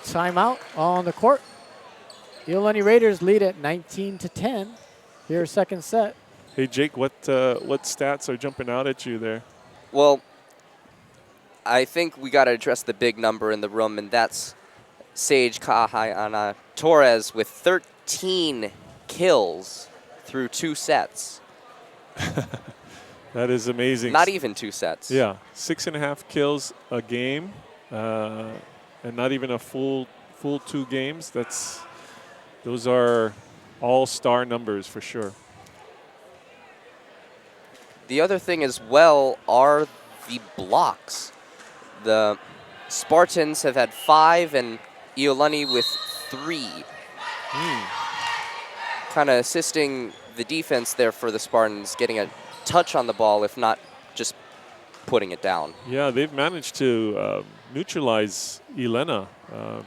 S1: Timeout on the court. Iolani Raiders lead at 19-10. Here's second set.
S2: Hey, Jake, what stats are jumping out at you there?
S3: Well, I think we got to address the big number in the room, and that's Sage Ka'ahaiana Torres with 13 kills through 2 sets.
S2: That is amazing.
S3: Not even 2 sets.
S2: Yeah, 6.5 kills a game, and not even a full 2 games. Those are all-star numbers for sure.
S3: The other thing as well are the blocks. The Spartans have had 5 and Iolani with 3. Kind of assisting the defense there for the Spartans, getting a touch on the ball, if not just putting it down.
S2: Yeah, they've managed to neutralize Elena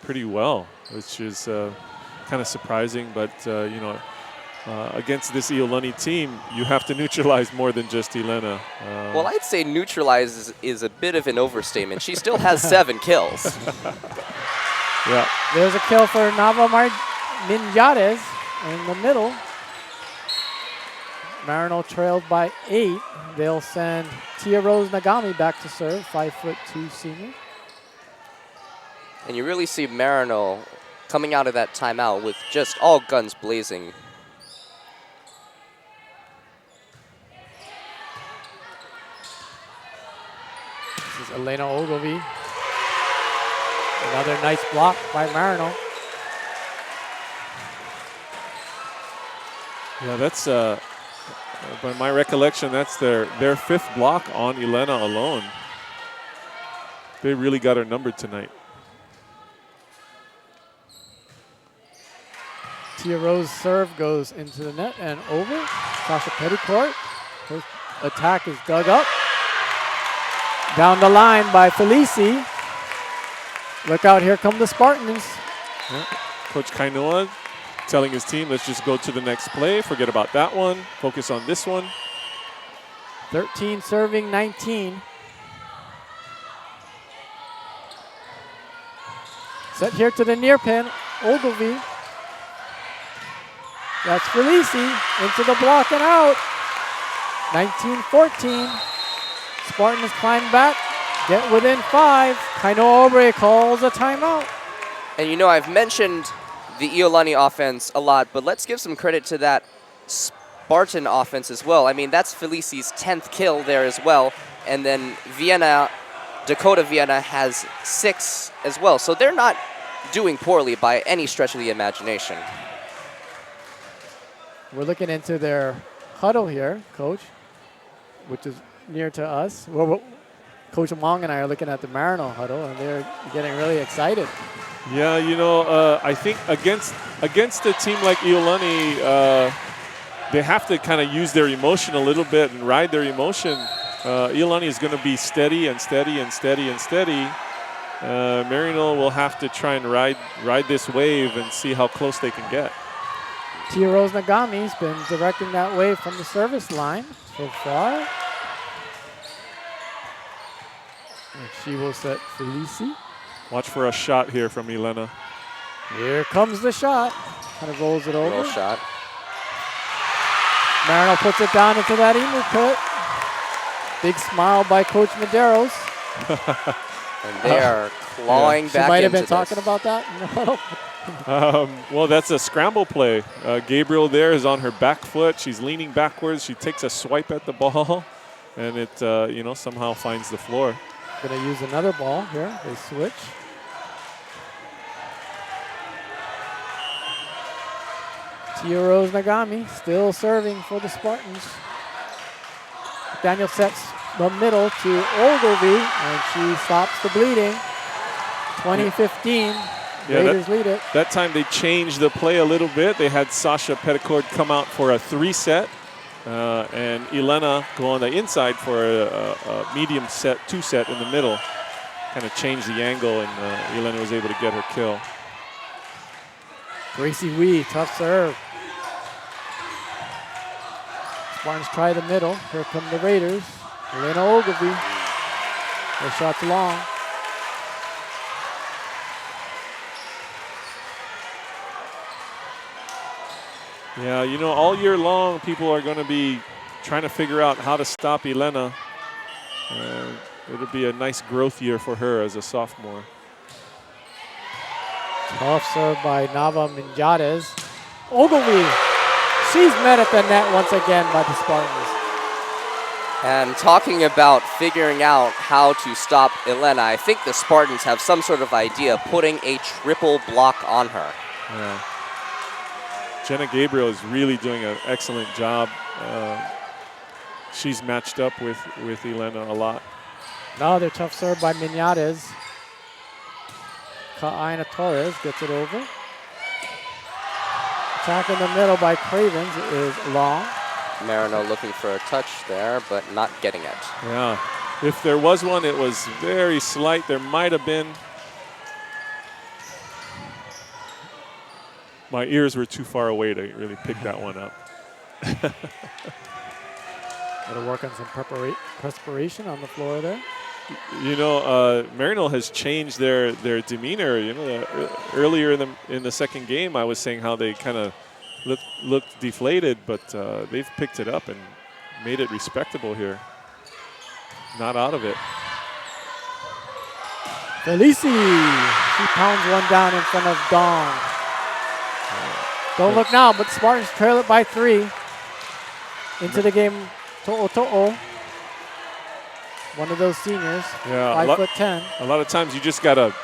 S2: pretty well, which is kind of surprising. But, against this Iolani team, you have to neutralize more than just Elena.
S3: Well, I'd say neutralize is a bit of an overstatement. She still has 7 kills.
S2: Yeah.
S1: There's a kill for Nava Minjades in the middle. Maryknoll trailed by 8. They'll send Tia Rose Nagami back to serve, 5'2" senior.
S3: And you really see Maryknoll coming out of that timeout with just all guns blazing.
S1: This is Elena Ogilvy. Another nice block by Maryknoll.
S2: Yeah, that's, by my recollection, that's their 5th block on Elena alone. They really got her numbered tonight.
S1: Tia Rose serve goes into the net and over. Sasha Petticourt. Her attack is dug up. Down the line by Felici. Look out, here come the Spartans.
S2: Yeah. Coach Kainoa telling his team, let's just go to the next play. Forget about that one. Focus on this one.
S1: 13 serving 19. Set here to the near pin. Ogilvy. That's Felici into the block and out. 19-14. Spartans climb back, get within 5. Kainoa Obre calls a timeout.
S3: And I've mentioned the Iolani offense a lot, but let's give some credit to that Spartan offense as well. I mean, that's Felici's 10th kill there as well. And then Dakota Vienna has 6 as well. So they're not doing poorly by any stretch of the imagination.
S1: We're looking into their huddle here, Coach, which is near to us. Coach Wong and I are looking at the Maryknoll huddle, and they're getting really excited.
S2: Yeah, I think against a team like Iolani, they have to kind of use their emotion a little bit and ride their emotion. Iolani is going to be steady and steady and steady and steady. Maryknoll will have to try and ride this wave and see how close they can get.
S1: Tia Rose Nagami's been directing that wave from the service line so far. And she will set Felici.
S2: Watch for a shot here from Elena.
S1: Here comes the shot. Kind of rolls it over.
S3: Roll shot.
S1: Maryknoll puts it down into that emu pit. Big smile by Coach Medeiros.
S3: And they are clawing
S1: She
S3: back
S1: might have
S3: into
S1: been talking
S3: this.
S1: about that. No.
S2: Well, that's a scramble play. Gabriel there is on her back foot. She's leaning backwards. She takes a swipe at the ball, and it somehow finds the floor.
S1: Gonna use another ball here. They switch. Tia Rose Nagami still serving for the Spartans. Daniel sets the middle to Ogilvy, and she stops the bleeding. 2015, Raiders lead it.
S2: That time they changed the play a little bit. They had Sasha Petticord come out for a 3-set, and Elena go on the inside for a medium set, 2-set in the middle. Kind of changed the angle, and Elena was able to get her kill.
S1: Gracie Wee, tough serve. Spartans try the middle. Here come the Raiders. Elena Ogilvy. Her shot's long.
S2: Yeah, all year long, people are going to be trying to figure out how to stop Elena. It'll be a nice growth year for her as a sophomore.
S1: Tough serve by Nava Minjades. Ogilvy. She's met at the net once again by the Spartans.
S3: And talking about figuring out how to stop Elena, I think the Spartans have some sort of idea, putting a triple block on her.
S2: Yeah. Jenna Gabriel is really doing an excellent job. She's matched up with Elena a lot.
S1: Another tough serve by Minjades. Ka'aina Torres gets it over. Attack in the middle by Cravens is long.
S3: Maryknoll looking for a touch there, but not getting it.
S2: Yeah. If there was one, it was very slight. There might have been. My ears were too far away to really pick that one up.
S1: Got to work on some perspiration on the floor there.
S2: Maryknoll has changed their demeanor. Earlier in the second game, I was saying how they kind of looked deflated, but they've picked it up and made it respectable here. Not out of it.
S1: Felici, she pounds one down in front of Dong. Don't look now, but Spartans trail it by 3. Into the game, To'o. One of those seniors,
S2: Yeah,
S1: 5'10".
S2: A lot of times you just got to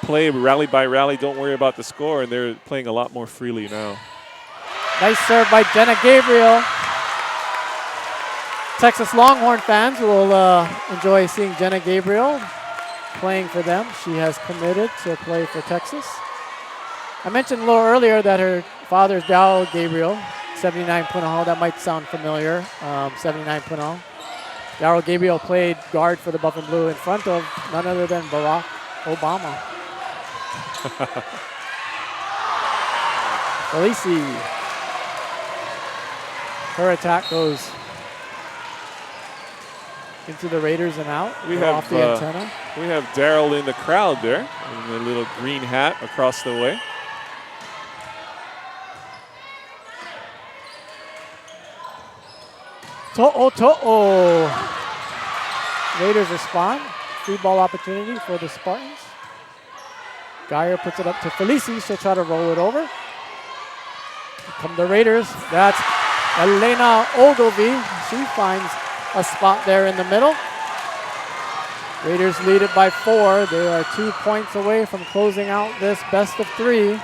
S2: play rally by rally, don't worry about the score, and they're playing a lot more freely now.
S1: Nice serve by Jenna Gabriel. Texas Longhorn fans will enjoy seeing Jenna Gabriel playing for them. She has committed to play for Texas. I mentioned a little earlier that her father's Darryl Gabriel, 79 Punahou. That might sound familiar, 79 Punahou. Darryl Gabriel played guard for the Buff and Blue in front of none other than Barack Obama. Felici. Her attack goes into the Raiders and out.
S2: We
S1: Or
S2: have
S1: off the antenna.
S2: We have Darryl in the crowd there, in the little green hat across the way.
S1: To'o. Raiders respond. Free ball opportunity for the Spartans. Geyer puts it up to Felici. She'll try to roll it over. Here come the Raiders. That's Elena Ogilvy. She finds a spot there in the middle. Raiders lead it by 4. They are 2 points away from closing out this best of 3.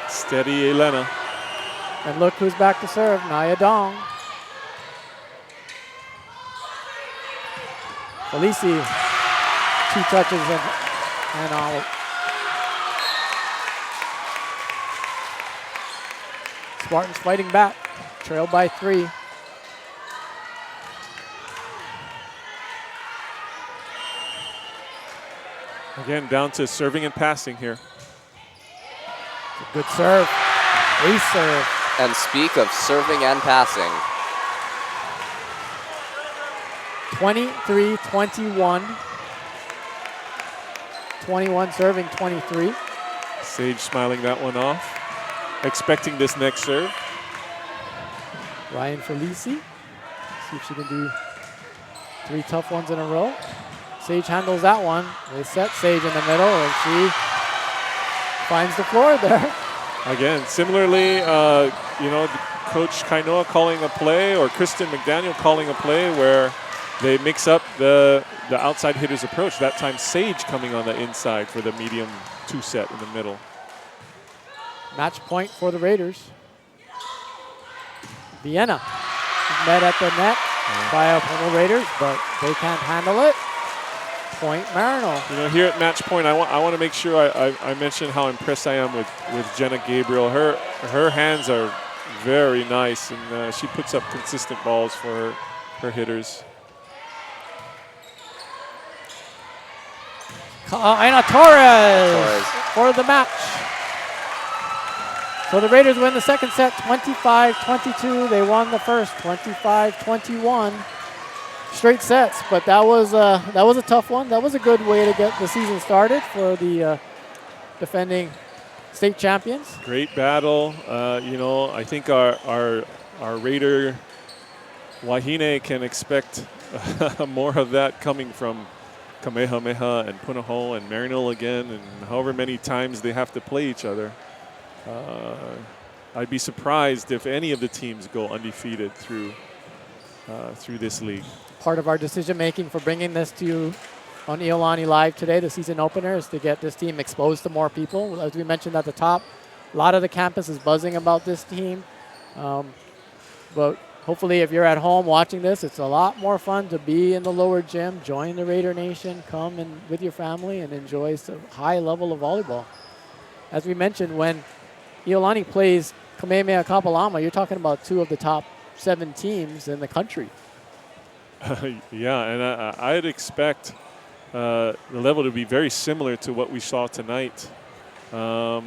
S2: Steady Elena.
S1: And look who's back to serve, Nia Dong. Felici, 2 touches and out. Spartans fighting back, trailed by 3.
S2: Again, down to serving and passing here.
S1: Good serve. Ace serve.
S3: And speak of serving and passing.
S1: 23-21. 21 serving 23.
S2: Sage smiling that one off. Expecting this next serve.
S1: Ryan Felici. See if she can do 3 tough ones in a row. Sage handles that one. They set Sage in the middle, and she finds the floor there.
S2: Again, similarly, Coach Kainoa calling a play, or Kristen McDaniel calling a play where they mix up the outside hitter's approach. That time, Sage coming on the inside for the medium 2 set in the middle.
S1: Match point for the Raiders. Vienna is met at the net by the Raiders, but they can't handle it. Point Maryknoll.
S2: Here at match point, I want to make sure I mention how impressed I am with Jenna Gabriel. Her hands are very nice, and she puts up consistent balls for her hitters.
S1: Ana Torres for the match. So the Raiders win the second set 25-22. They won the first 25-21. Straight sets, but that was a tough one. That was a good way to get the season started for the defending state champions.
S2: Great battle. I think our Raider Wahine can expect more of that coming from Kamehameha and Punahou and Maryknoll again, and however many times they have to play each other. I'd be surprised if any of the teams go undefeated through this league.
S1: Part of our decision making for bringing this to you on Iolani Live today, the season opener, is to get this team exposed to more people. As we mentioned at the top, a lot of the campus is buzzing about this team. But hopefully if you're at home watching this, it's a lot more fun to be in the lower gym, join the Raider Nation, come in with your family and enjoy some high level of volleyball. As we mentioned, when Iolani plays Kamehameha Kapalama, you're talking about 2 of the top 7 teams in the country.
S2: Yeah, and I'd expect the level to be very similar to what we saw tonight. And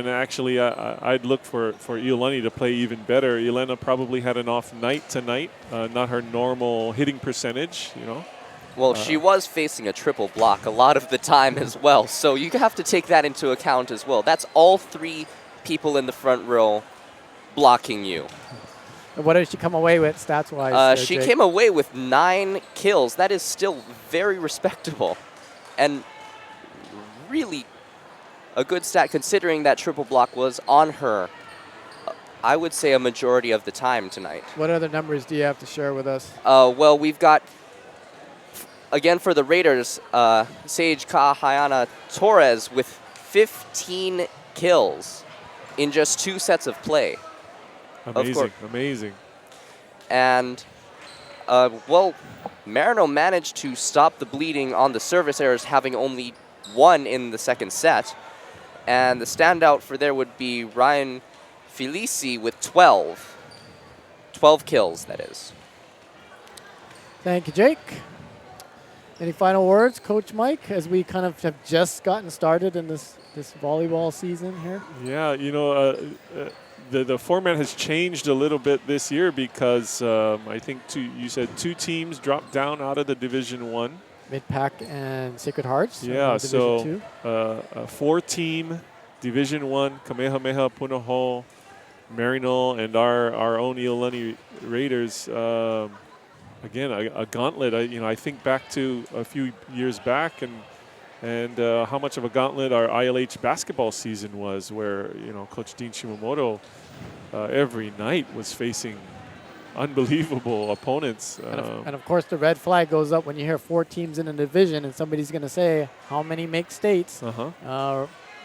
S2: actually I'd look for Iolani to play even better. Elena probably had an off night tonight, not her normal hitting percentage,
S3: Well, she was facing a triple block a lot of the time as well, so you have to take that into account as well. That's all 3 people in the front row blocking you.
S1: And what did she come away with stats-wise?
S3: She came away with 9 kills. That is still very respectable and really a good stat considering that triple block was on her, I would say, a majority of the time tonight.
S1: What other numbers do you have to share with us?
S3: Well, we've got, again for the Raiders, Sage Kahayana Torres with 15 kills in just 2 sets of play.
S2: Amazing.
S3: And, Maryknoll managed to stop the bleeding on the service errors, having only 1 in the second set. And the standout for there would be Ryan Felici with 12. 12 kills, that is.
S1: Thank you, Jake. Any final words, Coach Mike, as we kind of have just gotten started in this volleyball season here?
S2: Yeah, the format has changed a little bit this year because I think you said 2 teams dropped down out of the Division 1.
S1: Mid-Pack and Sacred Hearts.
S2: Yeah,
S1: so
S2: a 4-team Division 1, Kamehameha, Punahou, Maryknoll, and our own Iolani Raiders. Again, a gauntlet. I think back to a few years back and how much of a gauntlet our ILH basketball season was, where Coach Dean Shimamoto every night was facing unbelievable opponents.
S1: And of course, the red flag goes up when you hear 4 teams in a division, and somebody's going to say, "How many make states?"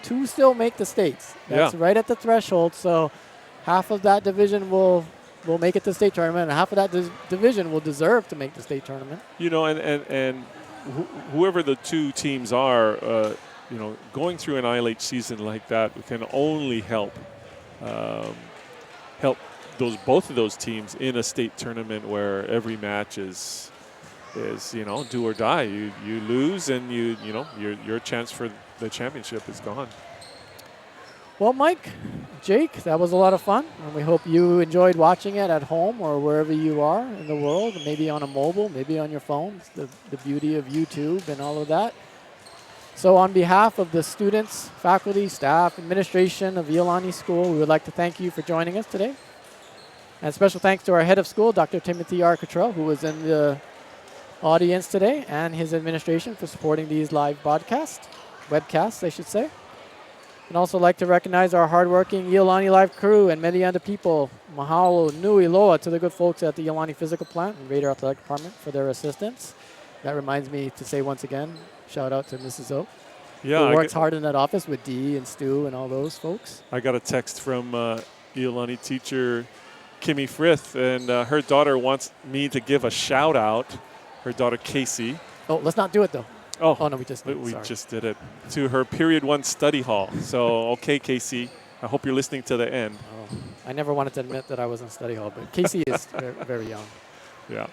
S1: 2 still make the states. That's right at the threshold. So half of that division will make it to the state tournament, and half of that division will deserve to make the state tournament.
S2: And whoever the 2 teams are, going through an ILH season like that can only help both of those teams in a state tournament where every match is is, you know, do or die. You lose, and you know your chance for the championship is gone.
S1: Well, Mike, Jake, that was a lot of fun, and we hope you enjoyed watching it at home or wherever you are in the world, maybe on a mobile, maybe on your phone. It's the beauty of YouTube and all of that. So on behalf of the students, faculty, staff, administration of Iolani School, we would like to thank you for joining us today. And special thanks to our head of school, Dr. Timothy R. Cottrell, who was in the audience today, and his administration for supporting these live broadcasts, webcasts, I should say. I'd also like to recognize our hardworking Iolani Live crew and many other people. Mahalo, nui, loa to the good folks at the Iolani Physical Plant and Raider Athletic Department for their assistance. That reminds me to say once again, shout out to Mrs. O,
S2: Yeah,
S1: who works hard in that office with Dee and Stu and all those folks.
S2: I got a text from Iolani teacher Kimmy Frith, and her daughter wants me to give a shout out. Her daughter Casey.
S1: Oh, let's not do it though.
S2: Oh,
S1: no, we just did.
S2: We
S1: Sorry.
S2: just did it to her period 1 study hall. So, okay, Casey, I hope you're listening to the end.
S1: Oh, I never wanted to admit that I was in study hall, but Casey is very young.
S2: Yeah.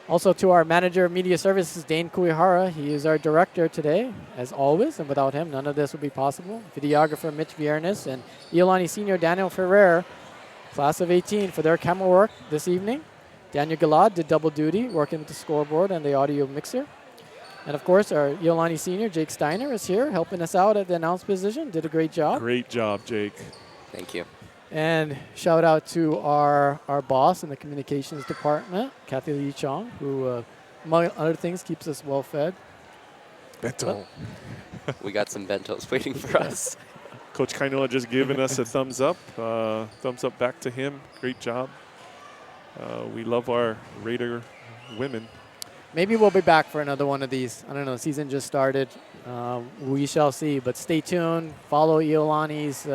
S1: Also to our manager of media services, Dane Kuihara. He is our director today, as always, and without him, none of this would be possible. Videographer Mitch Viernes and Iolani senior Daniel Ferrer, class of 18, for their camera work this evening. Daniel Gilad did double duty, working with the scoreboard and the audio mixer. And of course, our Iolani senior, Jake Steiner, is here helping us out at the announce position. Did a great job.
S2: Great job, Jake.
S3: Thank you.
S1: And shout out to our boss in the communications department, Kathy Lee Chong, who, among other things, keeps us well fed.
S2: Beto.
S3: We got some bentos waiting for us.
S2: Coach Kainoa just giving us a thumbs up. Thumbs up back to him. Great job. We love our Raider women.
S1: Maybe we'll be back for another one of these. I don't know. The season just started. We shall see. But stay tuned. Follow Iolani's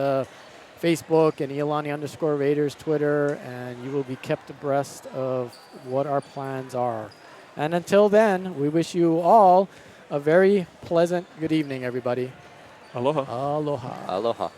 S1: Facebook and Iolani_Raiders Twitter, and you will be kept abreast of what our plans are. And until then, we wish you all a very pleasant good evening, everybody.
S2: Aloha.
S1: Aloha.
S3: Aloha.